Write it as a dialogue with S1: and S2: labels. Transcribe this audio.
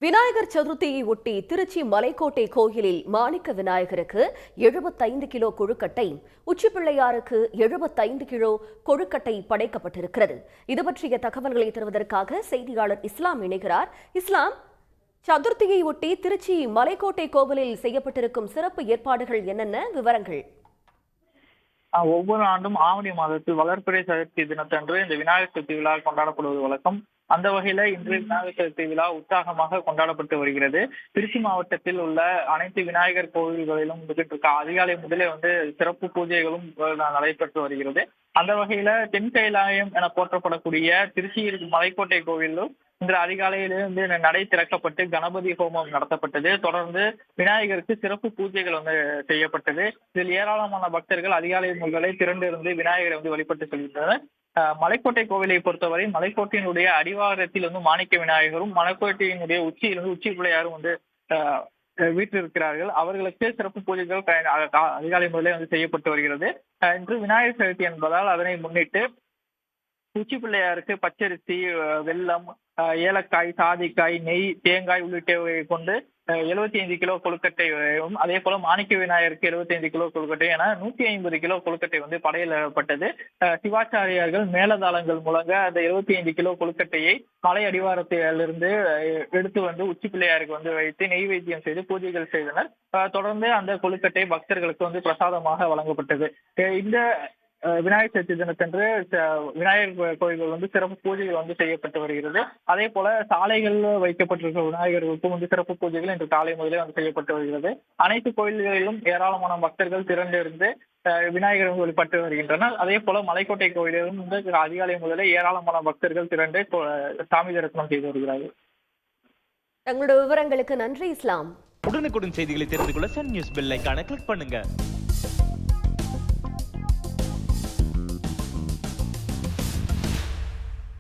S1: விநாயகர் சதுர்த்தியை ஒட்டி திருச்சி மலைக்கோட்டை கோயிலில் மாணிக்க விநாயகருக்கு 75 கிலோ கொழுக்கட்டை, உச்சிப்பிள்ளையாருக்கு 75 கிலோ கொழுக்கட்டை படைக்கப்பட்டிருக்கிறது. இது பற்றிய தகவல்களை தருவதற்காக செய்தியாளர் இஸ்லாம் இணைகிறார். இஸ்லாம், சதுர்த்தியை ஒட்டி திருச்சி மலைக்கோட்டை கோவிலில் செய்யப்பட்டிருக்கும் சிறப்பு ஏற்பாடுகள் என்னென்ன விவரங்கள்?
S2: ஒவ்வொரு ஆண்டும் ஆவணி மாதத்தில் வளர்பிறை சதுர்த்தி தினத்தன்று இந்த விநாயகர் சதுர்த்தி விழா கொண்டாடப்படுவது வழக்கம். அந்த வகையில இன்று விநாயகர் சதுர்த்தி விழா உற்சாகமாக கொண்டாடப்பட்டு வருகிறது. திருச்சி மாவட்டத்தில் உள்ள அனைத்து விநாயகர் கோவில்களிலும் அதிகாலை முதலே சிறப்பு பூஜைகளும் நடைபெற்று வருகிறது. அந்த வகையில தென் கைலாயம் என போற்றப்படக்கூடிய திருச்சியில் மலைக்கோட்டை கோவிலும் இன்று அதிகாலையிலிருந்து நடை திறக்கப்பட்டு கணபதி ஹோமம் நடத்தப்பட்டது. தொடர்ந்து விநாயகருக்கு சிறப்பு பூஜைகள் செய்யப்பட்டது. இதில் ஏராளமான பக்தர்கள் அதிகாலை முதலே திரண்டிருந்து விநாயகரை வழிபட்டு செல்கின்றனர். மலைக்கோட்டை கோவிலை பொறுத்தவரை மலைக்கோட்டையினுடைய அடிவாரத்தில் மாணிக்க விநாயகரும் மலைக்கோட்டையினுடைய உச்சியிலிருந்து உச்சி பிள்ளையாரும் வீற்றிருக்கிறார்கள். அவர்களுக்கு சிறப்பு பூஜைகள் அதிகாலை முதலே செய்யப்பட்டு வருகிறது. இன்று விநாயகர் சதுர்த்தி என்பதால் அதனை முன்னிட்டு உச்சி பிள்ளையாருக்கு பச்சரிசி, வெல்லம், ஏலக்காய், சாதிக்காய், நெய், தேங்காய் உள்ளிட்டவை கொண்டு 75 கிலோ கொழுக்கட்டையும், அதே போல மாணிக்க விநாயகருக்கு 75 கிலோ கொழுக்கட்டை என 150 கிலோ கொழுக்கட்டை படையிடப்பட்டது. சிவாச்சாரியார்கள் மேலதாளங்கள் முழங்க அந்த 75 கிலோ கொழுக்கட்டையை மலை அடிவாரத்திலிருந்து எடுத்து உச்சி பிள்ளையாருக்கு வைத்து நெய்வேத்தியம் செய்து பூஜைகள் செய்தனர். தொடர்ந்து அந்த கொழுக்கட்டை பக்தர்களுக்கு பிரசாதமாக வழங்கப்பட்டது. இந்த விநாயகர் சதுர்த்தி தினத்தன்று விநாயகர் கோயில்கள் சிறப்பு பூஜைகள் செய்யப்பட்டு வருகிறது. அதே போல சாலைகளில் வைக்கப்பட்டிருக்கிற விநாயகர்களுக்கும் சிறப்பு பூஜைகள் இன்று காலை முதலே செய்யப்பட்டு வருகிறது. அனைத்து கோயில்களிலும் ஏராளமான பக்தர்கள் திரண்டிருந்து விநாயகர் வழிபட்டு வருகின்றனர். அதே போல மலைக்கோட்டை கோயிலிலும் அதிகாலை முதலே ஏராளமான பக்தர்கள் திரண்டு சாமி தரிசனம் செய்து வருகிறார்கள்.
S1: தங்களுடைய விவரங்களுக்கு நன்றி இஸ்லாம்.
S3: உடனுக்குடன் செய்திகளை தெரிந்து கொள்ள சன் நியூஸ் பெல் ஐகானை கிளிக் பண்ணுங்க.